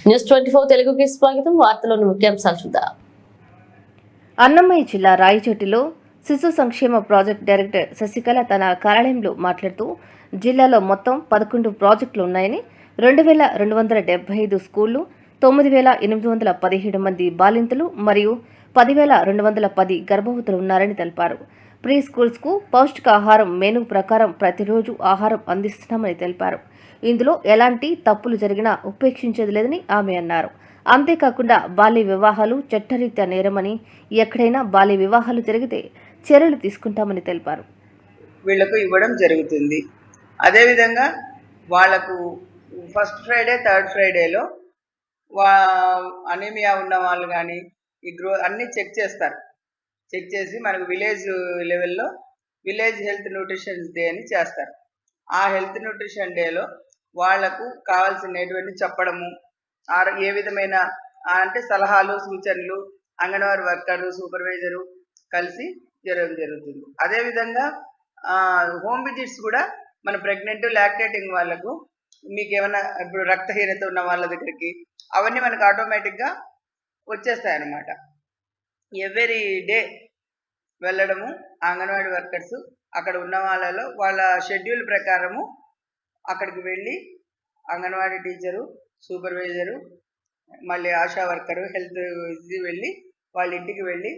News 24 తెలుగుకి స్వాగతం. వార్తలోని ముఖ్యాంశాలు చూద్దాం. అన్నమయ్య జిల్లా రాయచోటిలో శిశు సంక్షేమ ప్రాజెక్ట్ డైరెక్టర్ శశికళ తన కార్యాలయంలో మాట్లాడుతూ జిల్లాలో మొత్తం 11 ప్రాజెక్టులు ఉన్నాయని, 2275 స్కూళ్లు, 9817 మంది బాలింతలు మరియు 10210 గర్భవతులు ఉన్నారని తెలిపారు. ప్రీ స్కూల్స్కు పౌష్టికాహారం మెనూ ప్రకారం ప్రతిరోజు ఆహారం అందిస్తున్నామని తెలిపారు. ఇందులో ఎలాంటి తప్పులు జరిగినా ఉపేక్షించేది లేదని ఆమె అన్నారు. అంతేకాకుండా బాల్య వివాహాలు చట్టరీత్యా నేరమని, ఎక్కడైనా బాల్య వివాహాలు జరిగితే చర్యలు తీసుకుంటామని తెలిపారు. వీళ్లకు ఇవ్వడం జరుగుతుంది. అదేవిధంగా వాళ్లకు ఫస్ట్ ఫ్రైడే, థర్డ్ ఫ్రైడేలో అనీమియా ఉన్న వాళ్ళు కానీ ఈ అన్నీ చెక్ చేస్తారు. చెక్ చేసి మనకు విలేజ్ లెవెల్లో విలేజ్ హెల్త్ న్యూట్రిషన్ డే అని చేస్తారు. ఆ హెల్త్ న్యూట్రిషన్ డేలో వాళ్లకు కావాల్సినటువంటి చెప్పడము, ఏ విధమైన అంటే సలహాలు, సూచనలు అంగన్వాడీ వర్కరు, సూపర్వైజరు కలిసి జరగడం జరుగుతుంది. అదేవిధంగా హోమ్ విజిట్స్ కూడా మన ప్రెగ్నెంట్, లాక్టేటింగ్ వాళ్ళకు మీకు ఏమైనా ఇప్పుడు రక్తహీనత ఉన్న వాళ్ళ దగ్గరికి అవన్నీ మనకు ఆటోమేటిక్గా వచ్చేస్తాయి అన్నమాట. ఎవ్రీ డే వెళ్ళడము అంగన్వాడీ వర్కర్స్ అక్కడ ఉన్న వాళ్ళలో వాళ్ళ షెడ్యూల్ ప్రకారము అక్కడికి వెళ్ళి అంగన్వాడీ టీచరు, సూపర్వైజరు, మళ్ళీ ఆశా వర్కరు, హెల్త్ ఇది వెళ్ళి వాళ్ళ ఇంటికి వెళ్ళి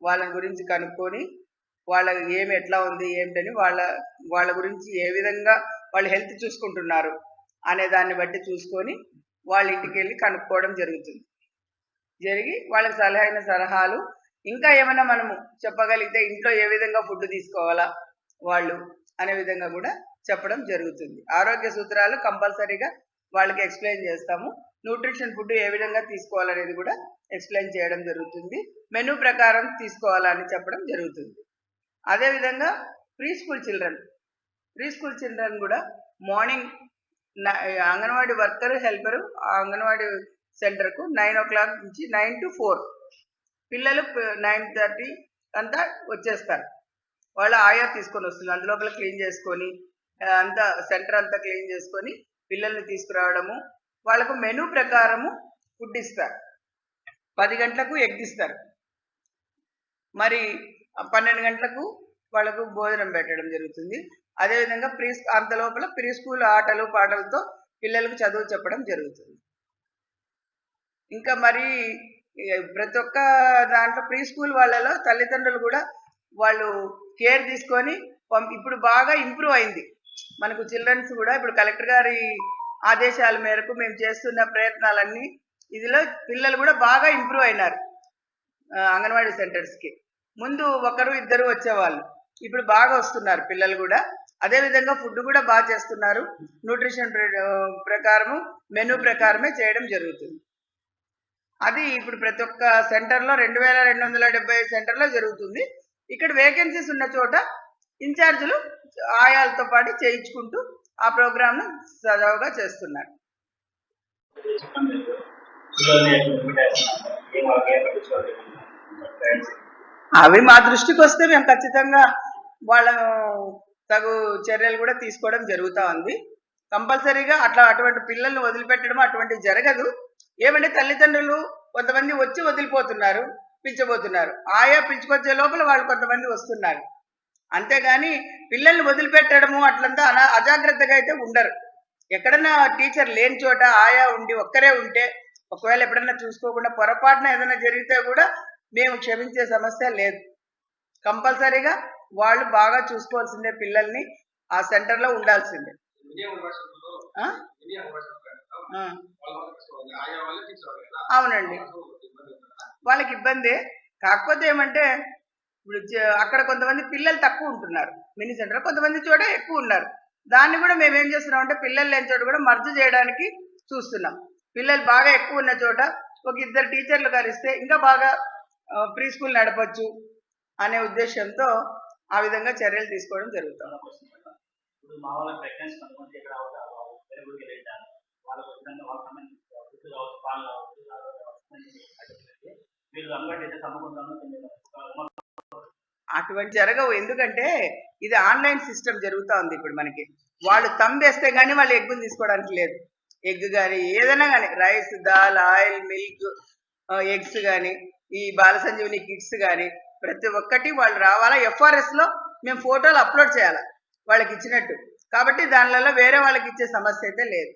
వాళ్ళ గురించి కనుక్కొని వాళ్ళకి ఏమి ఎట్లా ఉంది ఏమిటని వాళ్ళ గురించి ఏ విధంగా వాళ్ళు హెల్త్ చూసుకుంటున్నారు అనే దాన్ని బట్టి చూసుకొని వాళ్ళ ఇంటికి వెళ్ళి కనుక్కోవడం జరుగుతుంది. జరిగి వాళ్ళకి సలహైన సలహాలు ఇంకా ఏమైనా మనము చెప్పగలిగితే ఇంట్లో ఏ విధంగా ఫుడ్ తీసుకోవాలా వాళ్ళు అనే విధంగా కూడా చెప్పడం జరుగుతుంది. ఆరోగ్య సూత్రాలు కంపల్సరీగా వాళ్ళకి ఎక్స్ప్లెయిన్ చేస్తాము. న్యూట్రిషన్ ఫుడ్ ఏ విధంగా తీసుకోవాలనేది కూడా ఎక్స్ప్లెయిన్ చేయడం జరుగుతుంది. మెనూ ప్రకారం తీసుకోవాలని చెప్పడం జరుగుతుంది. అదేవిధంగా ప్రీ స్కూల్ చిల్డ్రన్ కూడా morning anganwadi worker, helper anganwadi సెంటర్కు 9 o'clock నుంచి 9 to 4 పిల్లలు 9:30 అంతా వచ్చేస్తారు. వాళ్ళు ఆయా తీసుకొని వస్తుంది. అందులోపల క్లీన్ చేసుకొని అంతా సెంటర్ అంతా క్లీన్ చేసుకొని పిల్లల్ని తీసుకురావడము, వాళ్ళకు మెనూ ప్రకారము ఫుడ్ ఇస్తారు. 10 గంటలకు ఎగ్ ఇస్తారు, మరి 12 గంటలకు వాళ్ళకు భోజనం పెట్టడం జరుగుతుంది. అదేవిధంగా అంత లోపల ప్రీ స్కూల్ ఆటలు పాటలతో పిల్లలకు చదువు చెప్పడం జరుగుతుంది. ఇంకా మరి ప్రతి ఒక్క దాంట్లో ప్రీ స్కూల్ వాళ్ళలో తల్లిదండ్రులు కూడా వాళ్ళు కేర్ తీసుకొని ఇప్పుడు బాగా ఇంప్రూవ్ అయింది మనకు చిల్డ్రన్స్ కూడా. ఇప్పుడు కలెక్టర్ గారి ఆదేశాల మేరకు మేము చేస్తున్న ప్రయత్నాలన్నీ ఇదిలో పిల్లలు కూడా బాగా ఇంప్రూవ్ అయినారు. అంగన్వాడీ సెంటర్స్కి ముందు ఒకరు ఇద్దరు వచ్చేవాళ్ళు, ఇప్పుడు బాగా వస్తున్నారు పిల్లలు కూడా. అదేవిధంగా ఫుడ్ కూడా బాగా చేస్తున్నారు. న్యూట్రిషన్ ప్రకారము మెనూ ప్రకారమే చేయడం జరుగుతుంది. అది ఇప్పుడు ప్రతి ఒక్క సెంటర్లో 2270 సెంటర్లో జరుగుతుంది. ఇక్కడ వేకెన్సీస్ ఉన్న చోట ఇన్ఛార్జీలు ఆయాలతో పాటు చేయించుకుంటూ ఆ ప్రోగ్రామ్ను సజావుగా చేస్తున్నారు. అవి మా దృష్టికి వస్తే మేము ఖచ్చితంగా వాళ్ళ తగు చర్యలు కూడా తీసుకోవడం జరుగుతూ ఉంది. కంపల్సరీగా అటువంటి పిల్లల్ని వదిలిపెట్టడం అటువంటివి జరగదు. ఏమంటే తల్లిదండ్రులు కొంతమంది వచ్చి వదిలిపోతున్నారు, పిలిచబోతున్నారు. ఆయా పిలుచుకొచ్చే లోపల వాళ్ళు కొంతమంది వస్తున్నారు. అంతేగాని పిల్లల్ని వదిలిపెట్టడము అట్లంతా అజాగ్రత్తగా అయితే ఉండరు. ఎక్కడన్నా టీచర్ లేని చోట ఆయా ఉండి ఒక్కరే ఉంటే ఒకవేళ ఎప్పుడన్నా చూసుకోకుండా పొరపాటున ఏదైనా జరిగితే కూడా మేము క్షమించే సమస్య లేదు. కంపల్సరీగా వాళ్ళు బాగా చూసుకోవాల్సిందే, పిల్లల్ని ఆ సెంటర్లో ఉండాల్సిందే. అవునండి, వాళ్ళకి ఇబ్బంది. కాకపోతే ఏమంటే ఇప్పుడు అక్కడ కొంతమంది పిల్లలు తక్కువ ఉంటున్నారు మినీ సెంటర్, కొంతమంది చోట ఎక్కువ ఉన్నారు. దాన్ని కూడా మేము ఏం చేస్తున్నాం అంటే పిల్లలు లేని చోట కూడా మర్జ్ చేయడానికి చూస్తున్నాం. పిల్లలు బాగా ఎక్కువ ఉన్న చోట ఒక ఇద్దరు టీచర్లు కలిస్తే ఇంకా బాగా ప్రీ స్కూల్ నడపచ్చు అనే ఉద్దేశంతో ఆ విధంగా చర్యలు తీసుకోవడం జరుగుతుంది. అటువంటి జరగవు, ఎందుకంటే ఇది ఆన్లైన్ సిస్టమ్ జరుగుతూ ఉంది ఇప్పుడు మనకి. వాళ్ళు తంబేస్తే కానీ వాళ్ళు ఎగ్గులు తీసుకోవడానికి లేదు. ఎగ్ కానీ ఏదైనా కానీ rice, dal, oil, milk, eggs కానీ, ఈ బాల సంజీవని కిట్స్ కానీ ప్రతి ఒక్కటి వాళ్ళు రావాలా. FRS లో మేము ఫోటోలు అప్లోడ్ చేయాలి వాళ్ళకి ఇచ్చినట్టు. కాబట్టి దానిలలో వేరే వాళ్ళకి ఇచ్చే సమస్య అయితే లేదు.